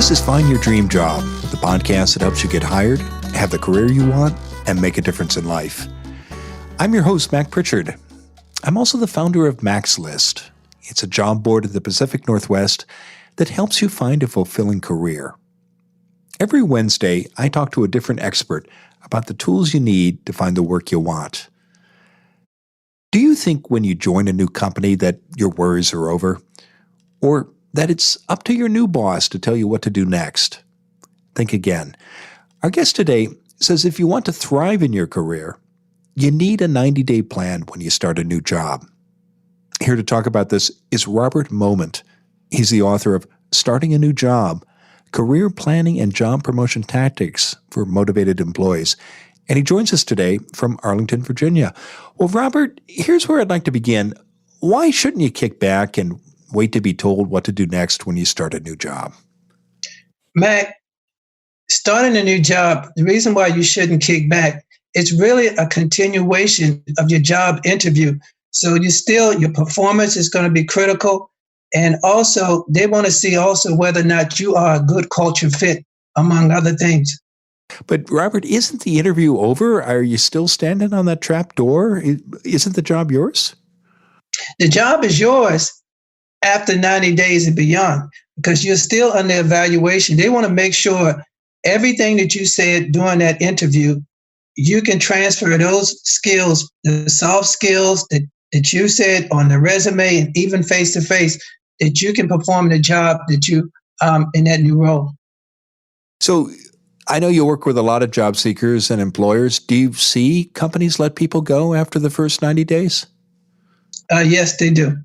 This is Find Your Dream Job, the podcast that helps you get hired, have the career you want, and make a difference in life. I'm your host, Mac Pritchard. I'm also the founder of Mac's List. It's a job board in the Pacific Northwest that helps you find a fulfilling career. Every Wednesday, I talk to a different expert about the tools you need to find the work you want. Do you think when you join a new company that your worries are over? Or that it's up to your new boss to tell you what to do next? Think again. Our guest today says if you want to thrive in your career, you need a 90-day plan when you start a new job. Here to talk about this is Robert Moment. He's the author of Starting a New Job, Career Planning and Job Promotion Tactics for Motivated Employees. And he joins us today from Arlington, Virginia. Well, Robert, here's where I'd like to begin. Why shouldn't you kick back and wait to be told what to do next when you start a new job? Mac, starting a new job, the reason why you shouldn't kick back, it's really a continuation of your job interview. So your performance is going to be critical. And also, they want to see also whether or not you are a good culture fit, among other things. But Robert, isn't the interview over? Are you still standing on that trap door? Isn't the job yours? The job is yours after 90 days and beyond, because you're still under evaluation. They want to make sure everything that you said during that interview, you can transfer those skills, the soft skills that you said on the resume and even face-to-face, that you can perform the job that you in that new role. So I know you work with a lot of job seekers and employers. Do you see companies let people go after the first 90 days? Yes, they do.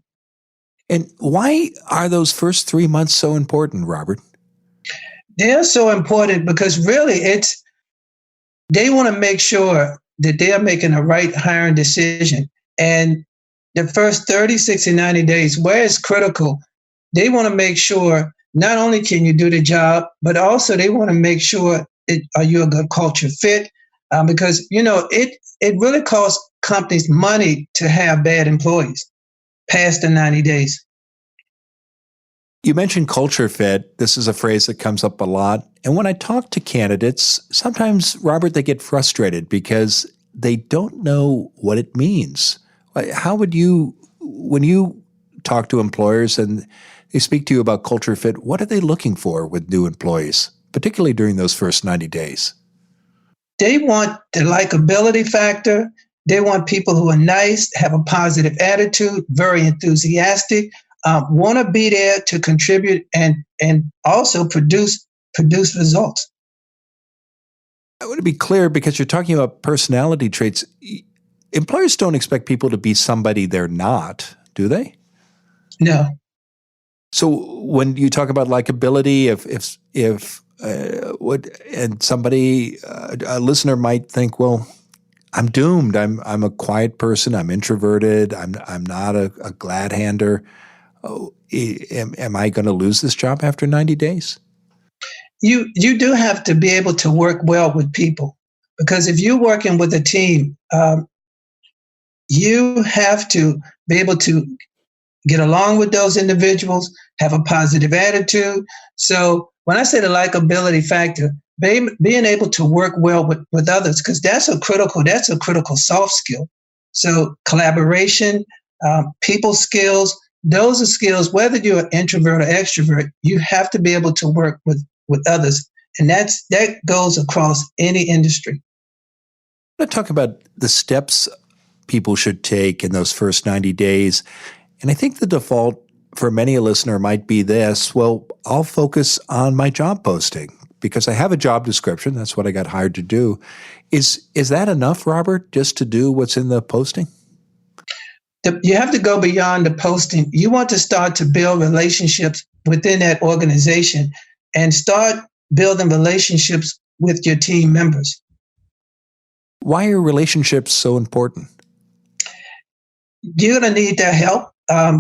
And why are those first 3 months so important, Robert? They're so important because really they want to make sure that they are making the right hiring decision. And the first 30, 60, 90 days, where it's critical, they want to make sure not only can you do the job, but also they want to make sure are you a good culture fit? Because, it really costs companies money to have bad employees past the 90 days. You mentioned culture fit. This is a phrase that comes up a lot. And when I talk to candidates, sometimes, Robert, they get frustrated because they don't know what it means. How would you, when you talk to employers and they speak to you about culture fit, what are they looking for with new employees, particularly during those first 90 days? They want the likability factor. They want people who are nice, have a positive attitude, very enthusiastic, want to be there to contribute and also produce results. I want to be clear because you're talking about personality traits. Employers don't expect people to be somebody they're not, do they? No. So when you talk about likability, a listener might think, well, I'm doomed. I'm a quiet person. I'm introverted. I'm not a glad hander. Oh, am I going to lose this job after 90 days? You do have to be able to work well with people, because if you're working with a team, you have to be able to get along with those individuals, have a positive attitude. So when I say the likability factor, being able to work well with others, because that's a critical soft skill. So collaboration, people skills, those are skills, whether you're an introvert or extrovert, you have to be able to work with others. And that goes across any industry. I want to talk about the steps people should take in those first 90 days. And I think the default for many a listener might be this: well, I'll focus on my job posting because I have a job description. That's what I got hired to do. Is that enough, Robert, just to do what's in the posting? You have to go beyond the posting. You want to start to build relationships within that organization and start building relationships with your team members. Why are relationships so important? You're going to need their help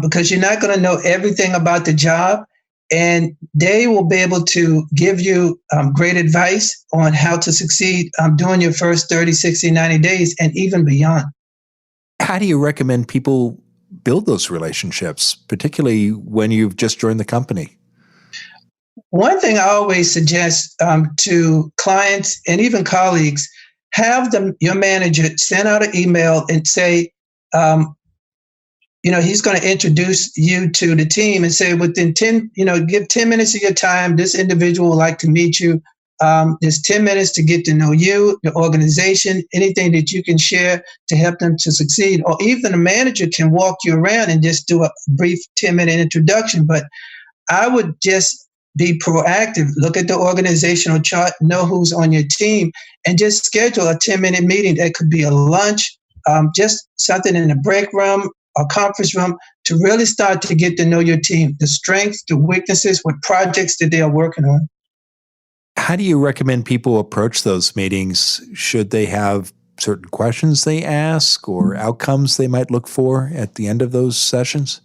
because you're not going to know everything about the job, and they will be able to give you great advice on how to succeed during your first 30, 60, 90 days and even beyond. How do you recommend people build those relationships, particularly when you've just joined the company? One thing I always suggest to clients and even colleagues, have your manager send out an email and say, um, he's going to introduce you to the team and say within 10, give 10 minutes of your time, this individual would like to meet you. There's 10 minutes to get to know you, your organization, anything that you can share to help them to succeed. Or even the manager can walk you around and just do a brief 10-minute introduction. But I would just be proactive, look at the organizational chart, know who's on your team, and just schedule a 10-minute meeting. That could be a lunch, just something in the break room, a conference room, to really start to get to know your team, the strengths, the weaknesses, what projects that they are working on. How do you recommend people approach those meetings? Should they have certain questions they ask or outcomes they might look for at the end of those sessions?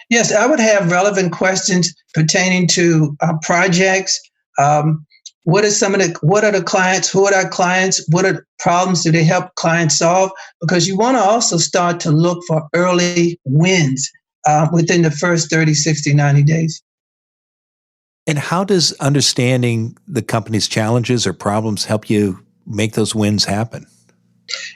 Yes, I would have relevant questions pertaining to projects. What are the clients? Who are our clients? What are the problems do they help clients solve? Because you want to also start to look for early wins within the first 30, 60, 90 days. And how does understanding the company's challenges or problems help you make those wins happen?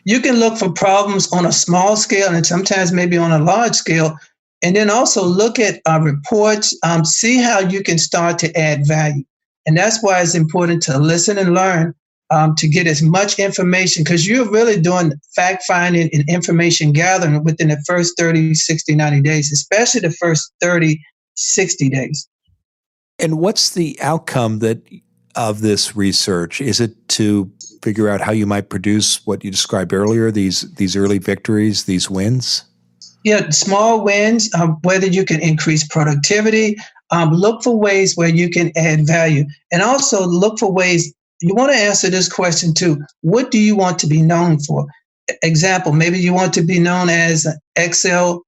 You can look for problems on a small scale and sometimes maybe on a large scale. And then also look at reports, see how you can start to add value. And that's why it's important to listen and learn to get as much information, because you're really doing fact finding and information gathering within the first 30, 60, 90 days, especially the first 30, 60 days. And what's the outcome of this research? Is it to figure out how you might produce what you described earlier, these early victories, these wins? Yeah, small wins, whether you can increase productivity, look for ways where you can add value. And also look for ways, you want to answer this question too. What do you want to be known for? Example, maybe you want to be known as an Excel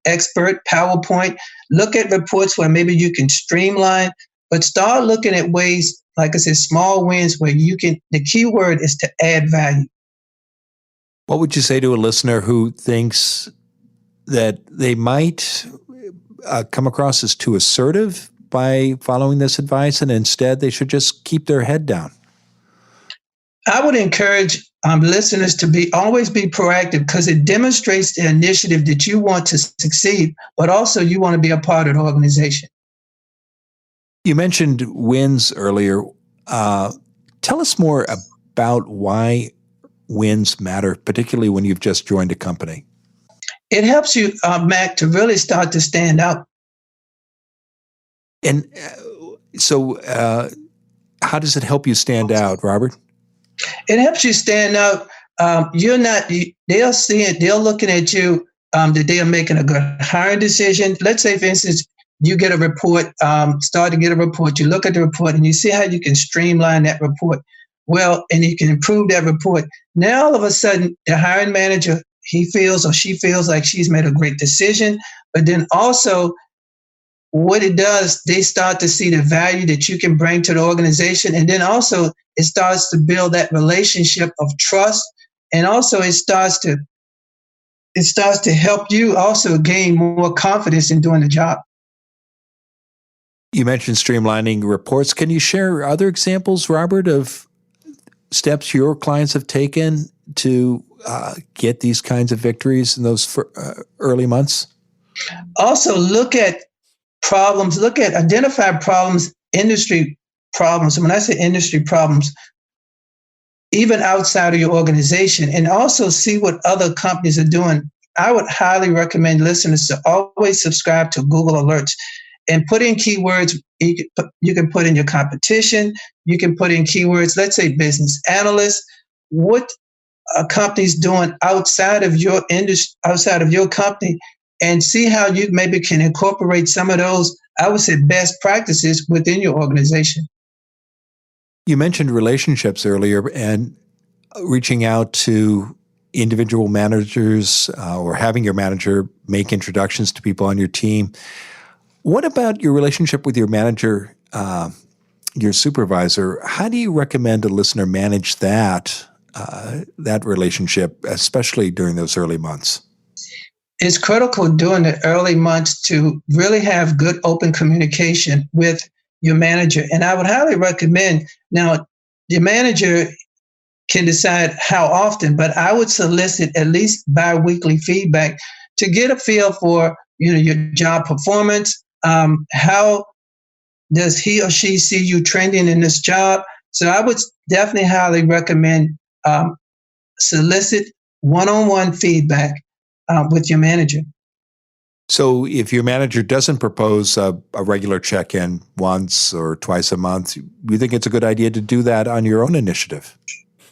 expert, PowerPoint. Look at reports where maybe you can streamline, but start looking at ways, like I said, small wins where the key word is to add value. What would you say to a listener who thinks that they might come across as too assertive by following this advice, and instead they should just keep their head down? I would encourage listeners to always be proactive, because it demonstrates the initiative that you want to succeed, but also you want to be a part of the organization. You mentioned wins earlier. Tell us more about why wins matter, particularly when you've just joined a company. It helps you, Mac, to really start to stand out. And so how does it help you stand out, Robert? It helps you stand out. They'll see it, they're looking at you, that they are making a good hiring decision. Let's say, for instance, you get a report, start to get a report, you look at the report and you see how you can streamline that report. Well, and you can improve that report. Now, all of a sudden, the hiring manager, he feels or she feels like she's made a great decision. But then also, what it does, they start to see the value that you can bring to the organization. And then also, it starts to build that relationship of trust. And also, it starts to help you also gain more confidence in doing the job. You mentioned streamlining reports. Can you share other examples, Robert, of steps your clients have taken to get these kinds of victories in those early months? Also, look at problems, identify problems, industry problems. And when I say industry problems, even outside of your organization, and also see what other companies are doing. I would highly recommend listeners to always subscribe to Google Alerts and put in keywords. You can put in your competition. You can put in keywords, let's say business analyst. What a company's doing outside of your industry, outside of your company, and see how you maybe can incorporate some of those, I would say, best practices within your organization. You mentioned relationships earlier and reaching out to individual managers or having your manager make introductions to people on your team. What about your relationship with your manager, your supervisor? How do you recommend a listener manage that relationship, especially during those early months? It's critical during the early months to really have good open communication with your manager. And I would highly recommend, now, the manager can decide how often, but I would solicit at least biweekly feedback to get a feel for your job performance. How does he or she see you trending in this job? So I would definitely highly recommend solicit one-on-one feedback with your manager. So if your manager doesn't propose a regular check-in once or twice a month, you think it's a good idea to do that on your own initiative?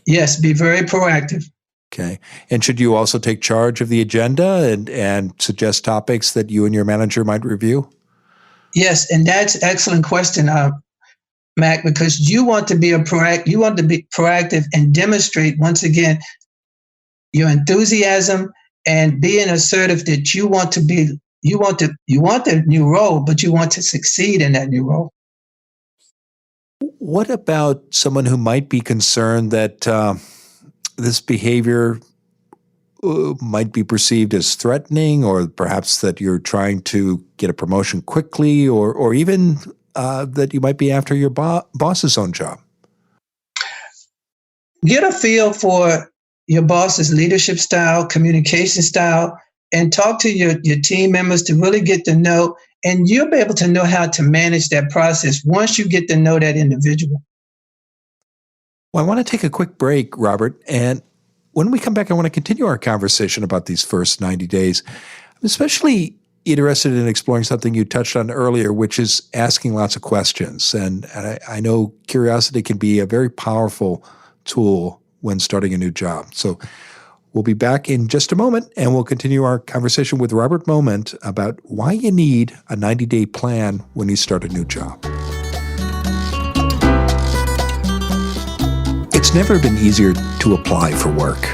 Yes, be very proactive. Okay. And should you also take charge of the agenda and suggest topics that you and your manager might review? Yes, and that's an excellent question, Mac, because you want to be proactive and demonstrate once again your enthusiasm and being assertive that you want the new role, but you want to succeed in that new role. What about someone who might be concerned that this behavior might be perceived as threatening, or perhaps that you're trying to get a promotion quickly, or even that you might be after your boss's own job? Get a feel for your boss's leadership style, communication style, and talk to your team members to really get to know, and you'll be able to know how to manage that process once you get to know that individual. Well, I want to take a quick break, Robert, and when we come back, I want to continue our conversation about these first 90 days. I'm especially interested in exploring something you touched on earlier, which is asking lots of questions. And I know curiosity can be a very powerful tool when starting a new job. So we'll be back in just a moment, and we'll continue our conversation with Robert Moment about why you need a 90-day plan when you start a new job. It's never been easier to apply for work.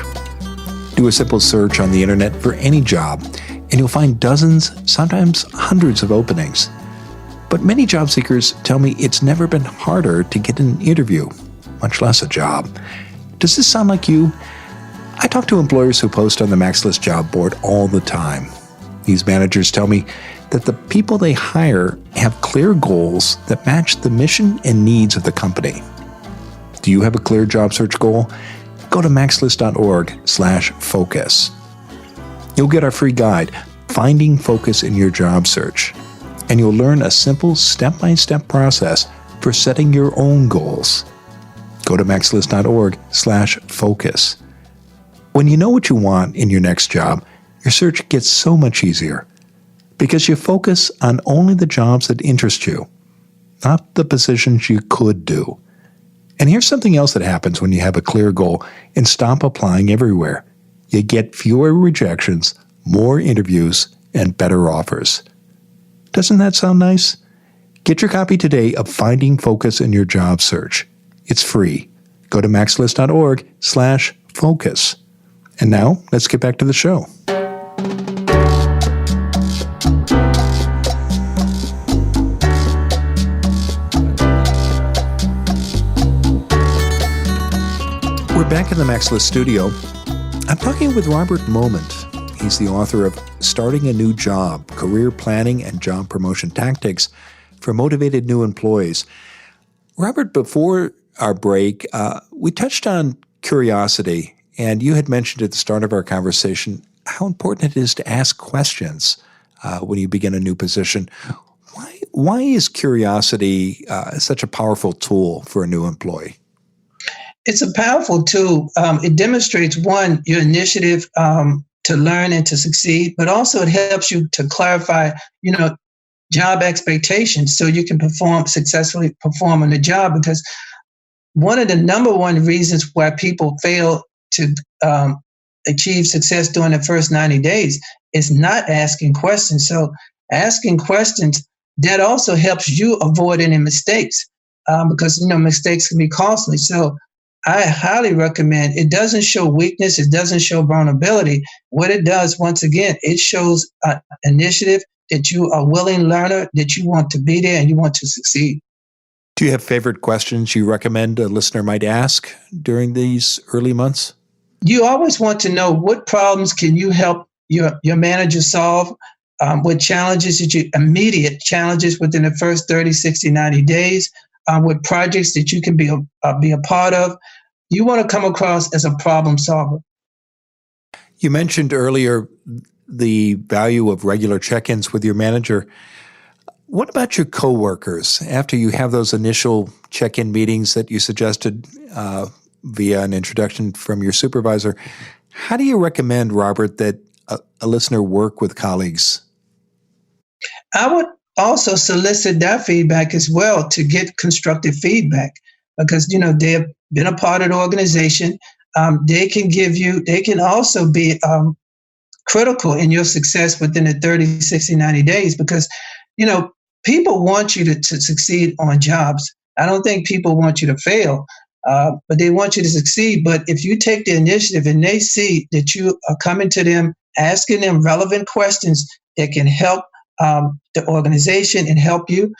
Do a simple search on the internet for any job, and you'll find dozens, sometimes hundreds of openings. But many job seekers tell me it's never been harder to get an interview, much less a job. Does this sound like you? I talk to employers who post on the Max List job board all the time. These managers tell me that the people they hire have clear goals that match the mission and needs of the company. Do you have a clear job search goal? Go to maxlist.org/focus. You'll get our free guide, Finding Focus in Your Job Search, and you'll learn a simple step-by-step process for setting your own goals. Go to maxlist.org/focus. When you know what you want in your next job, your search gets so much easier because you focus on only the jobs that interest you, not the positions you could do. And here's something else that happens when you have a clear goal and stop applying everywhere. You get fewer rejections, more interviews, and better offers. Doesn't that sound nice? Get your copy today of Finding Focus in Your Job Search. It's free. Go to maxlist.org/focus. And now, let's get back to the show. We're back in the Max List studio. I'm talking with Robert Moment. He's the author of Starting a New Job, Career Planning and Job Promotion Tactics for Motivated New Employees. Robert, before our break, we touched on curiosity, and you had mentioned at the start of our conversation how important it is to ask questions when you begin a new position. Why is curiosity such a powerful tool for a new employee? It's a powerful tool. It demonstrates, one, your initiative to learn and to succeed, but also it helps you to clarify, job expectations so you can successfully perform on the job. Because one of the number one reasons why people fail to achieve success during the first 90 days is not asking questions. So asking questions, that also helps you avoid any mistakes because, mistakes can be costly. So I highly recommend. It doesn't show weakness. It doesn't show vulnerability. What it does, once again, it shows initiative, that you are a willing learner, that you want to be there and you want to succeed. Do you have favorite questions you recommend a listener might ask during these early months? You always want to know what problems can you help your manager solve. with challenges that you immediate challenges within the first 30, 60, 90 days, with projects that you can be a part of. You want to come across as a problem solver. You mentioned earlier the value of regular check-ins with your manager. What about your coworkers? After you have those initial check-in meetings that you suggested via an introduction from your supervisor, how do you recommend, Robert, that a listener work with colleagues? I would also solicit that feedback as well to get constructive feedback because they have been a part of the organization. They can give you. They can also be critical in your success within the 30, 60, 90 days because you know people want you to succeed on jobs. I don't think people want you to fail, but they want you to succeed. But if you take the initiative and they see that you are coming to them, asking them relevant questions that can help the organization and help you,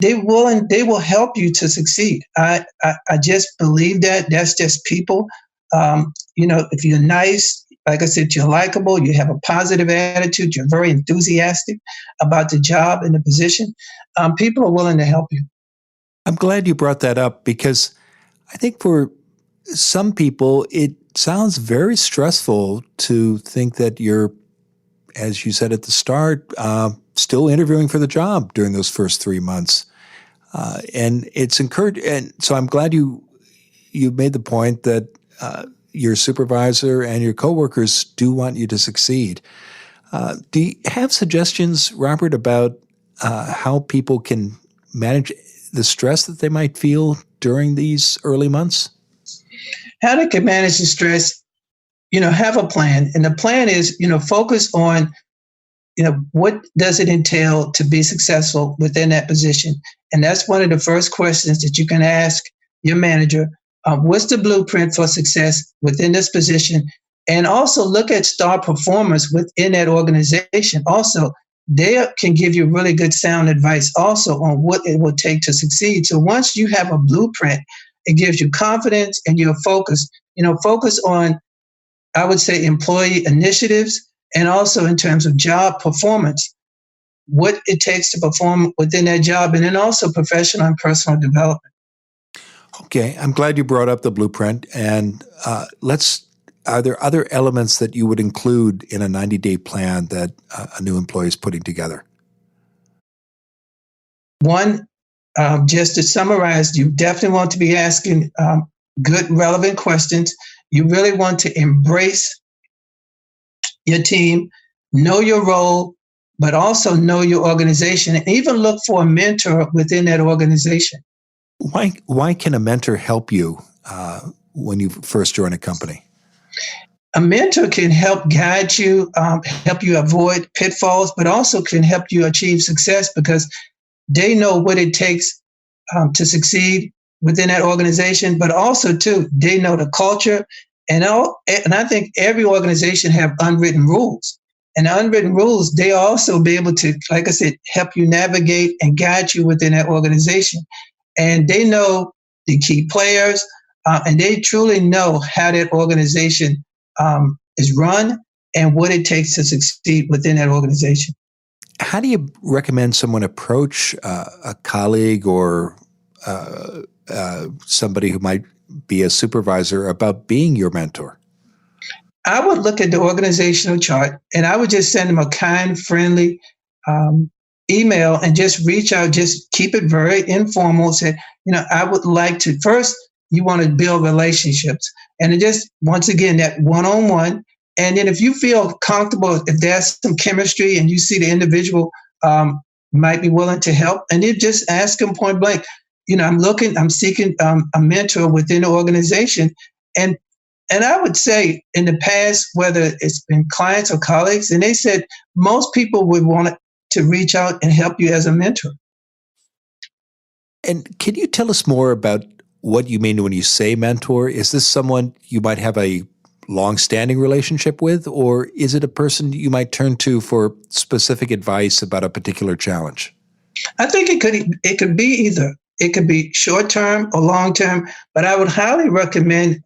they will help you to succeed. I just believe that that's just people. If you're nice, like I said, you're likable, you have a positive attitude, you're very enthusiastic about the job and the position, people are willing to help you. I'm glad you brought that up because I think for some people, it sounds very stressful to think that you're, as you said at the start, still interviewing for the job during those first 3 months. And it's encouraged. And so I'm glad you made the point that your supervisor and your coworkers do want you to succeed. Do you have suggestions, Robert, about how people can manage the stress that they might feel during these early months? How they can manage the stress, have a plan. And the plan is, focus on, what does it entail to be successful within that position? And that's one of the first questions that you can ask your manager. What's the blueprint for success within this position? And also look at star performers within that organization. Also, they can give you really good sound advice also on what it will take to succeed. So once you have a blueprint, it gives you confidence and you're focused. Focus on, I would say, employee initiatives and also in terms of job performance, what it takes to perform within that job, and then also professional and personal development. Okay, I'm glad you brought up the blueprint. And are there other elements that you would include in a 90-day plan that a new employee is putting together? One, just to summarize, you definitely want to be asking good, relevant questions. You really want to embrace your team, know your role, but also know your organization, and even look for a mentor within that organization. Why can a mentor help you when you first join a company? A mentor can help guide you, help you avoid pitfalls, but also can help you achieve success because they know what it takes to succeed within that organization, but also too, they know the culture. And I think every organization have unwritten rules. And the unwritten rules, they also be able to, like I said, help you navigate and guide you within that organization. And they know the key players, and they truly know how that organization is run and what it takes to succeed within that organization. How do you recommend someone approach a colleague or somebody who might be a supervisor about being your mentor? I would look at the organizational chart and I would just send them a kind, friendly email and just reach out, just keep it very informal. Say, I would like to, first, you want to build relationships. And it just, once again, that one-on-one. And then if you feel comfortable, if there's some chemistry and you see the individual might be willing to help, and then just ask them point blank, I'm seeking a mentor within the organization. And I would say in the past, whether it's been clients or colleagues, and they said most people would want to reach out and help you as a mentor. And can you tell us more about what you mean when you say mentor? Is this someone you might have a long-standing relationship with, or is it a person you might turn to for specific advice about a particular challenge? I think it could be either. It could be short-term or long-term, but I would highly recommend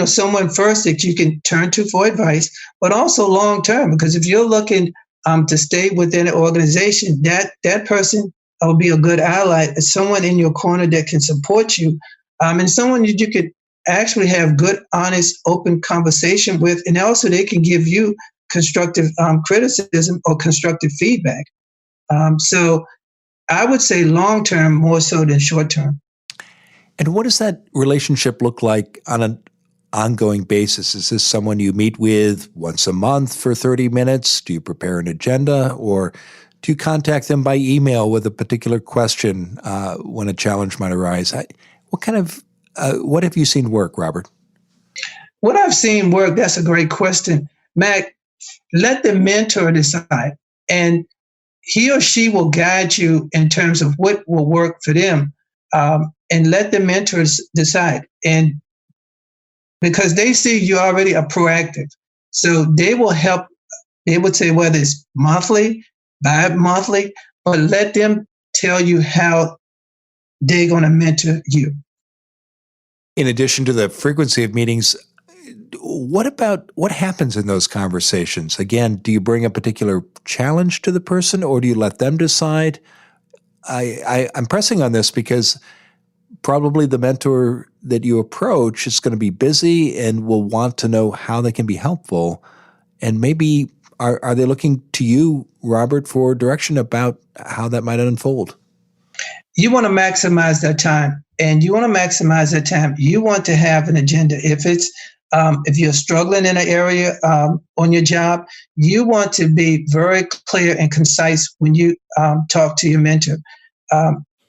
someone first that you can turn to for advice, but also long term. Because if you're looking to stay within an organization, that person will be a good ally, someone in your corner that can support you, and someone that you could actually have good, honest, open conversation with, and also they can give you constructive criticism or constructive feedback. So I would say long term more so than short term. And what does that relationship look like on an ongoing basis? Is this someone you meet with once a month for 30 minutes? Do you prepare an agenda, or do you contact them by email with a particular question when a challenge might arise? What have you seen work, Robert? What I've seen work, that's a great question. Mac, let the mentor decide, and he or she will guide you in terms of what will work for them, and let the mentors decide. And because they see you already are proactive, so they will help. They would say whether it's monthly, bi-monthly, but let them tell you how they're going to mentor you. In addition to the frequency of meetings, what happens in those conversations? Again, do you bring a particular challenge to the person, or do you let them decide? I'm pressing on this because probably the mentor that you approach is going to be busy and will want to know how they can be helpful. And maybe are they looking to you, Robert, for direction about how that might unfold? You want to maximize that time, and you want to maximize that time. You want to have an agenda. If you're struggling in an area on your job, you want to be very clear and concise when you talk to your mentor.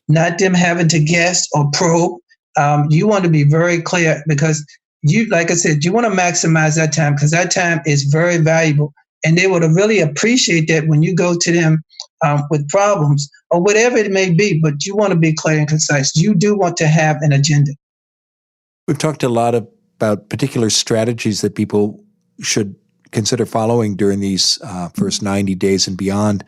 Not them having to guess or probe. You want to be very clear because like I said, you want to maximize that time because that time is very valuable. And they would really appreciate that when you go to them with problems or whatever it may be, but you want to be clear and concise. You do want to have an agenda. We've talked a lot about particular strategies that people should consider following during these first 90 days and beyond.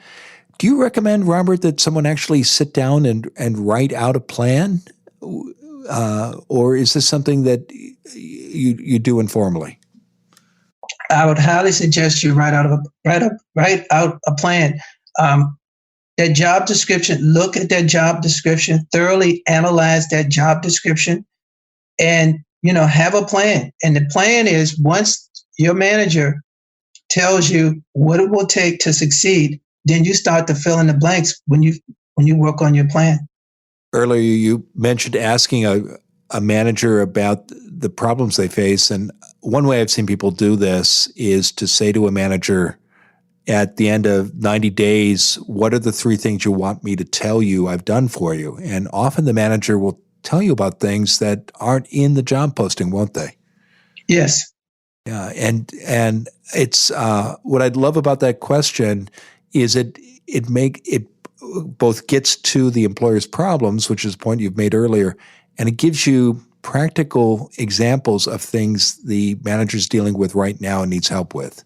Do you recommend, Robert, that someone actually sit down and write out a plan? Or is this something that you do informally? I would highly suggest you write out a plan. That job description, look at that job description, thoroughly analyze that job description, and have a plan. And the plan is once your manager tells you what it will take to succeed, then you start to fill in the blanks when you work on your plan. Earlier, you mentioned asking a manager about the problems they face. And one way I've seen people do this is to say to a manager at the end of 90 days, what are the 3 things you want me to tell you I've done for you? And often the manager will tell you about things that aren't in the job posting, won't they? Yes. Yeah, and it's what I'd love about that question is it both gets to the employer's problems, which is a point you've made earlier, and it gives you practical examples of things the manager's dealing with right now and needs help with.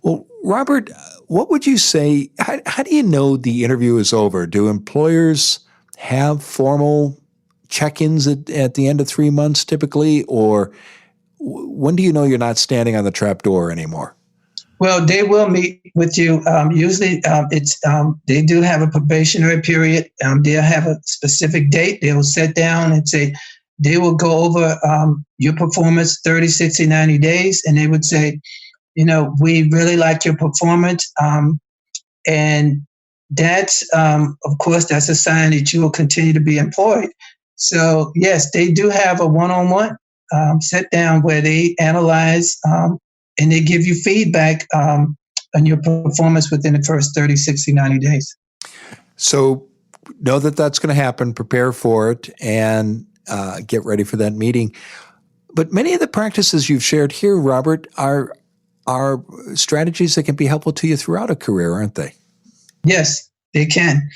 Well, Robert, what would you say? How do you know the interview is over? Do employers have formal check-ins at the end of 3 months typically, or when do you know you're not standing on the trap door anymore? Well, they will meet with you. Usually, they do have a probationary period. They'll have a specific date. They will sit down and say they will go over your performance 30, 60, 90 days, and they would say, we really like your performance, and that's of course that's a sign that you will continue to be employed. So yes, they do have a one-on-one sit down where they analyze. And they give you feedback on your performance within the first 30, 60, 90 days. So know that that's going to happen, prepare for it, and get ready for that meeting. But many of the practices you've shared here, Robert, are strategies that can be helpful to you throughout a career, aren't they? Yes, they can.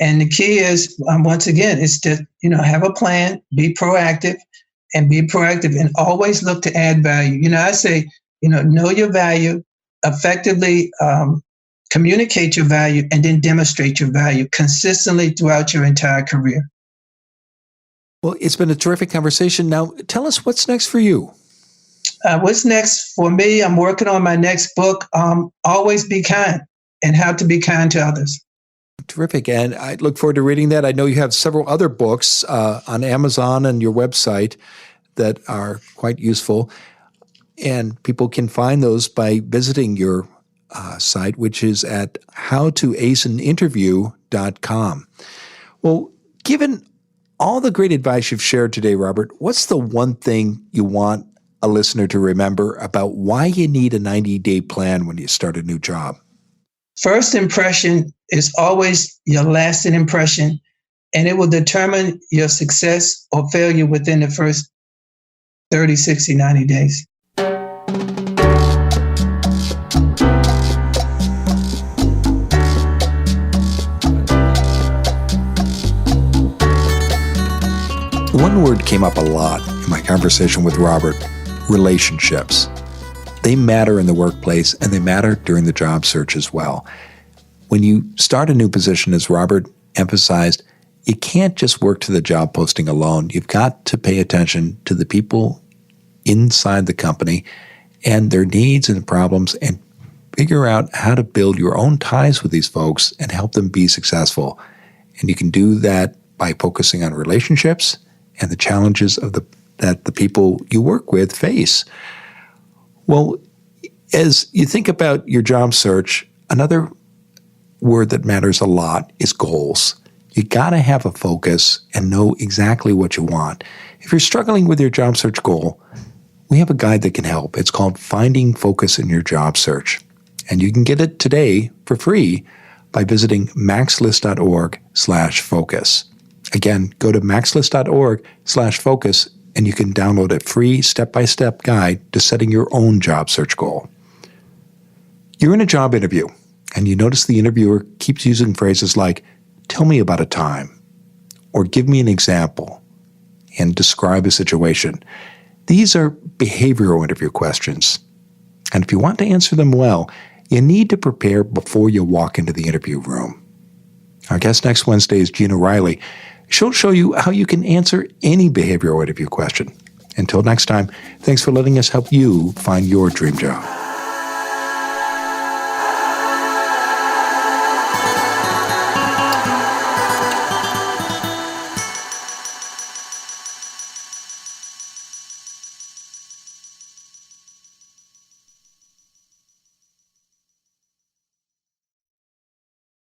And the key is, once again, is to have a plan, be proactive, and always look to add value. I say, know your value, effectively communicate your value, and then demonstrate your value consistently throughout your entire career. Well, it's been a terrific conversation. Now, tell us what's next for you. What's next for me? I'm working on my next book, Always Be Kind, and How to Be Kind to Others. Terrific. And I look forward to reading that. I know you have several other books on Amazon and your website that are quite useful. And people can find those by visiting your site, which is at howtoaceaninterview.com. Well, given all the great advice you've shared today, Robert, what's the one thing you want a listener to remember about why you need a 90-day plan when you start a new job? First impression is always your lasting impression, and it will determine your success or failure within the first 30, 60, 90 days. One word came up a lot in my conversation with Robert: relationships. They matter in the workplace, and they matter during the job search as well. When you start a new position, as Robert emphasized, you can't just work to the job posting alone. You've got to pay attention to the people inside the company and their needs and problems, and figure out how to build your own ties with these folks and help them be successful. And you can do that by focusing on relationships and the challenges of that the people you work with face. Well, as you think about your job search, another word that matters a lot is goals. You got to have a focus and know exactly what you want. If you're struggling with your job search goal, we have a guide that can help. It's called Finding Focus in Your Job Search. And you can get it today for free by visiting maxlist.org/focus. Again, go to maxlist.org/focus and you can download a free step-by-step guide to setting your own job search goal. You're in a job interview, and you notice the interviewer keeps using phrases like, "Tell me about a time," or "Give me an example," and "Describe a situation." These are behavioral interview questions. And if you want to answer them well, you need to prepare before you walk into the interview room. Our guest next Wednesday is Gina Riley. She'll show you how you can answer any behavioral interview question. Until next time, thanks for letting us help you find your dream job.